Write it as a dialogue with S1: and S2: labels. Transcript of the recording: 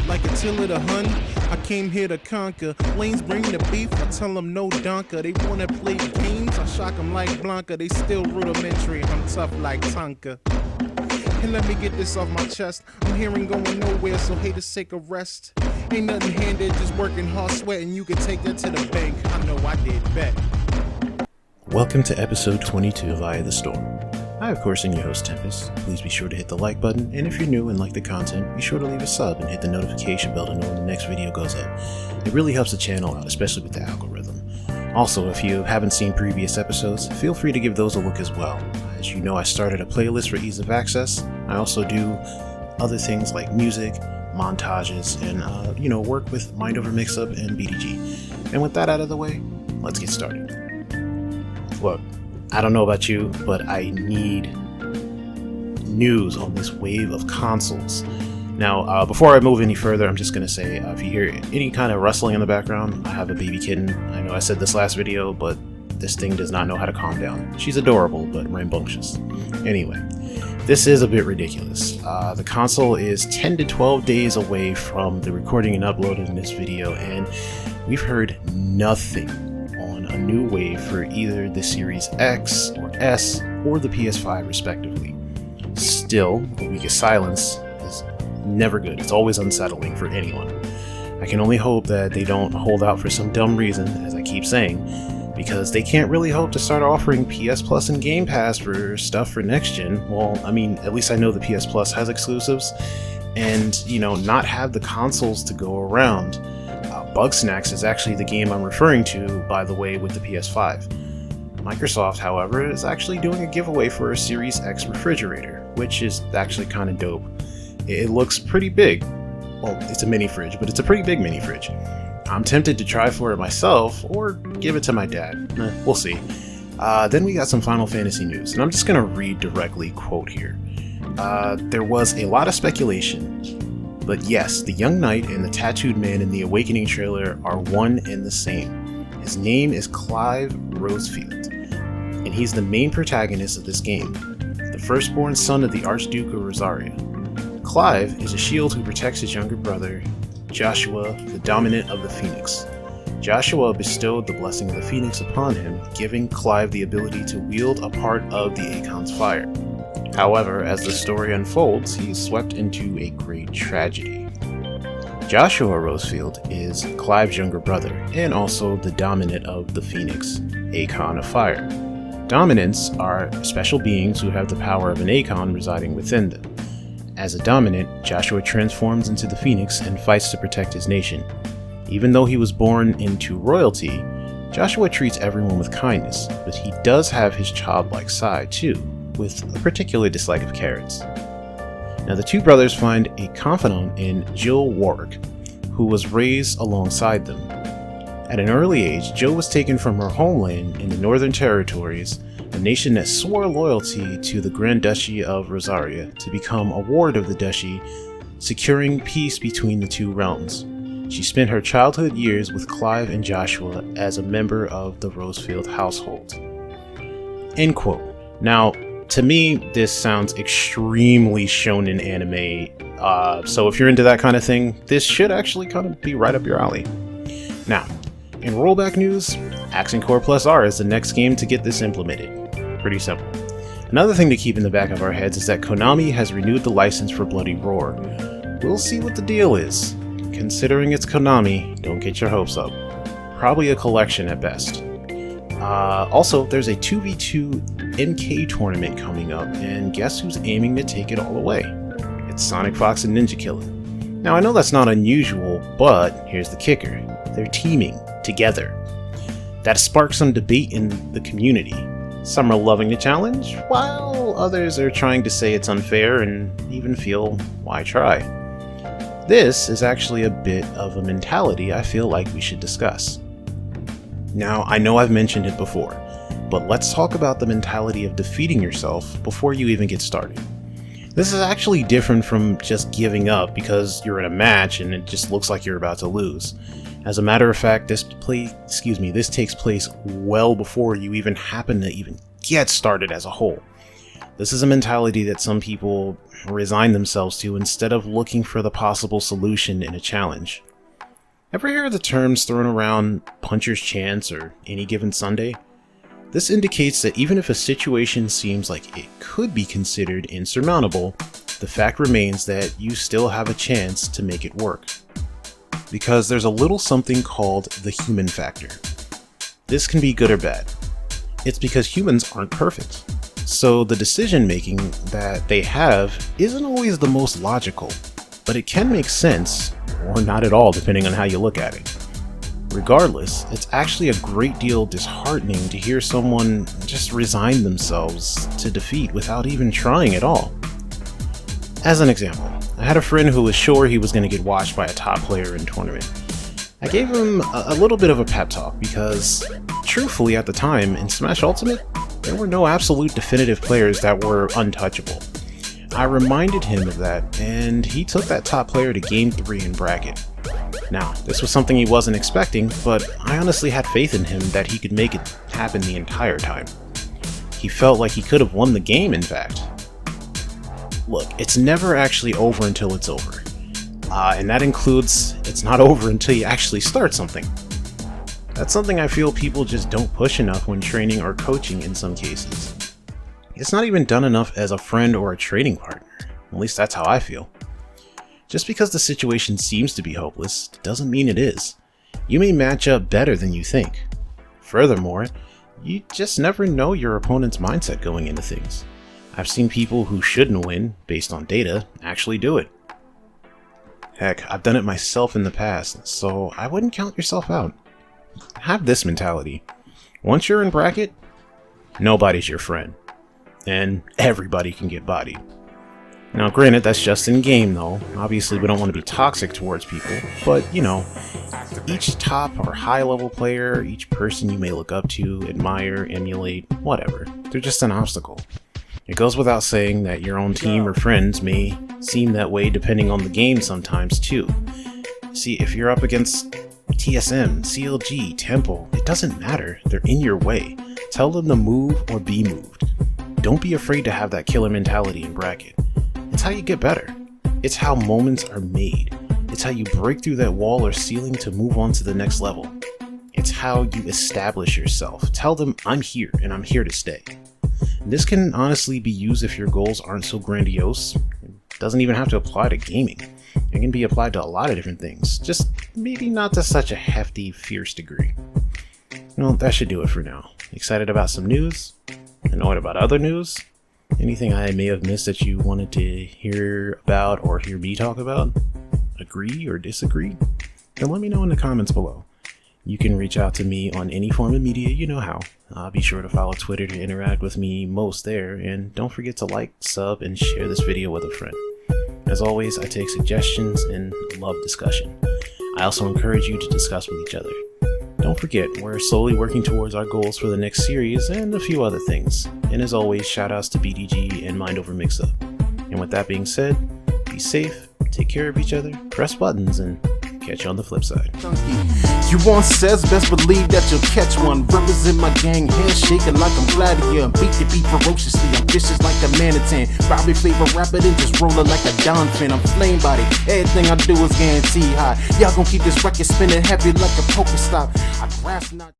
S1: like Attila the Hun. I came here to conquer. Lanes bring the beef, I tell them no donker. They wanna play games, I shock them like Blanca. They still rudimentary, I'm tough like Tonka. And let me get this off my chest. I'm hearing going nowhere, so haters take a rest. Ain't nothing handed, just working hard, sweating. You can take that to the bank. I know I did bet.
S2: Welcome to episode 22 of Eye of the Storm. I, of course, am your host, Tempestt. Please be sure to hit the like button, and if you're new and like the content, be sure to leave a sub and hit the notification bell to know when the next video goes up. It really helps the channel out, especially with the algorithm. Also, if you haven't seen previous episodes, feel free to give those a look as well. As you know, I started a playlist for ease of access. I also do other things like music, montages, and work with Mind Over Mixup and BDG. And with that out of the way, let's get started. Look, I don't know about you, but I need news on this wave of consoles. Now, before I move any further, I'm just going to say, if you hear any kind of rustling in the background, I have a baby kitten. I know I said this last video, but this thing does not know how to calm down. She's adorable, but rambunctious. Anyway, this is a bit ridiculous. The console is 10 to 12 days away from the recording and uploading this video, and we've heard nothing on a new wave for either the Series X or S or the PS5 respectively. Still, a week of silence is never good. It's always unsettling for anyone. I can only hope that they don't hold out for some dumb reason, as I keep saying, because they can't really hope to start offering PS Plus and Game Pass for stuff for next gen. Well, I mean, at least I know the PS Plus has exclusives, and, not have the consoles to go around. Bugsnax is actually the game I'm referring to, by the way, with the PS5. Microsoft, however, is actually doing a giveaway for a Series X refrigerator, which is actually kind of dope. It looks pretty big. Well, it's a mini fridge, but it's a pretty big mini fridge. I'm tempted to try for it myself, or give it to my dad. We'll see. Then we got some Final Fantasy news, and I'm just going to read directly, quote here. There was a lot of speculation, but yes, the young knight and the tattooed man in the Awakening trailer are one and the same. His name is Clive Rosefield, and he's the main protagonist of this game, the firstborn son of the Archduke of Rosaria. Clive is a shield who protects his younger brother, Joshua, the dominant of the Phoenix. Joshua bestowed the blessing of the Phoenix upon him, giving Clive the ability to wield a part of the Akon's fire. However, as the story unfolds, he is swept into a great tragedy. Joshua Rosefield is Clive's younger brother, and also the dominant of the Phoenix, Akon of Fire. Dominants are special beings who have the power of an Akon residing within them. As a dominant, Joshua transforms into the Phoenix and fights to protect his nation. Even though he was born into royalty, Joshua treats everyone with kindness, but he does have his childlike side too, with a particular dislike of carrots. Now, the two brothers find a confidant in Jill Warwick, who was raised alongside them. At an early age, Jill was taken from her homeland in the Northern Territories, a nation that swore loyalty to the Grand Duchy of Rosaria, to become a ward of the duchy, securing peace between the two realms. She spent her childhood years with Clive and Joshua as a member of the Rosefield household. End quote. Now, to me, this sounds extremely shonen anime, so if you're into that kind of thing, this should actually kind of be right up your alley. Now, in rollback news, Accent Core Plus R is the next game to get this implemented. Pretty simple. Another thing to keep in the back of our heads is that Konami has renewed the license for Bloody Roar. We'll see what the deal is. Considering it's Konami, don't get your hopes up. Probably a collection at best. Also, there's a 2v2 NK tournament coming up, and guess who's aiming to take it all away? It's Sonic Fox and Ninja Killer. Now, I know that's not unusual, but here's the kicker. They're teaming together. That sparks some debate in the community. Some are loving the challenge, while others are trying to say it's unfair and even feel, why try? This is actually a bit of a mentality I feel like we should discuss. Now, I know I've mentioned it before, but let's talk about the mentality of defeating yourself before you even get started. This is actually different from just giving up because you're in a match and it just looks like you're about to lose. As a matter of fact, this takes place well before you even happen to even get started as a whole. This is a mentality that some people resign themselves to instead of looking for the possible solution in a challenge. Ever hear the terms thrown around puncher's chance or any given Sunday? This indicates that even if a situation seems like it could be considered insurmountable, the fact remains that you still have a chance to make it work. Because there's a little something called the human factor. This can be good or bad. It's because humans aren't perfect. So the decision making that they have isn't always the most logical, but it can make sense, or not at all depending on how you look at it. Regardless, it's actually a great deal disheartening to hear someone just resign themselves to defeat without even trying at all. As an example, I had a friend who was sure he was going to get watched by a top player in a tournament. I gave him a little bit of a pep talk because, truthfully at the time, in Smash Ultimate, there were no absolute definitive players that were untouchable. I reminded him of that, and he took that top player to Game 3 in bracket. Now, this was something he wasn't expecting, but I honestly had faith in him that he could make it happen the entire time. He felt like he could have won the game, in fact. Look, it's never actually over until it's over. And that includes, it's not over until you actually start something. That's something I feel people just don't push enough when training or coaching in some cases. It's not even done enough as a friend or a training partner. At least that's how I feel. Just because the situation seems to be hopeless doesn't mean it is. You may match up better than you think. Furthermore, you just never know your opponent's mindset going into things. I've seen people who shouldn't win, based on data, actually do it. Heck, I've done it myself in the past, so I wouldn't count yourself out. Have this mentality. Once you're in bracket, nobody's your friend. And everybody can get bodied. Now granted, that's just in game though. Obviously we don't want to be toxic towards people, but you know, each top or high level player, each person you may look up to, admire, emulate, whatever, they're just an obstacle. It goes without saying that your own team or friends may seem that way depending on the game sometimes too. See, if you're up against TSM, CLG, Temple, it doesn't matter, they're in your way. Tell them to move or be moved. Don't be afraid to have that killer mentality in bracket. It's how you get better. It's how moments are made. It's how you break through that wall or ceiling to move on to the next level. It's how you establish yourself. Tell them, I'm here and I'm here to stay. This can honestly be used if your goals aren't so grandiose. It doesn't even have to apply to gaming. It can be applied to a lot of different things, just maybe not to such a hefty, fierce degree. Well, that should do it for now. Excited about some news? Annoyed about other news? Anything I may have missed that you wanted to hear about or hear me talk about? Agree or disagree? Then let me know in the comments below. You can reach out to me on any form of media, you know how. Be sure to follow Twitter to interact with me most there, and don't forget to like, sub, and share this video with a friend. As always, I take suggestions and love discussion. I also encourage you to discuss with each other. Don't forget, we're slowly working towards our goals for the next series and a few other things. And as always, shoutouts to BDG and Mind Over Mix-Up. And with that being said, be safe, take care of each other, press buttons, and catch you on the flip side.
S1: You want says, best believe that you'll catch one. Represent my gang, hands shaking like I'm Gladiator. Beat the beat ferociously, I'm vicious like the Manhattan. Probably flavor rapper than just rolling like a Don Fin. I'm flame body, everything I do is guaranteed high. Y'all gon' keep this record spinning heavy like a poker stop. I grasp not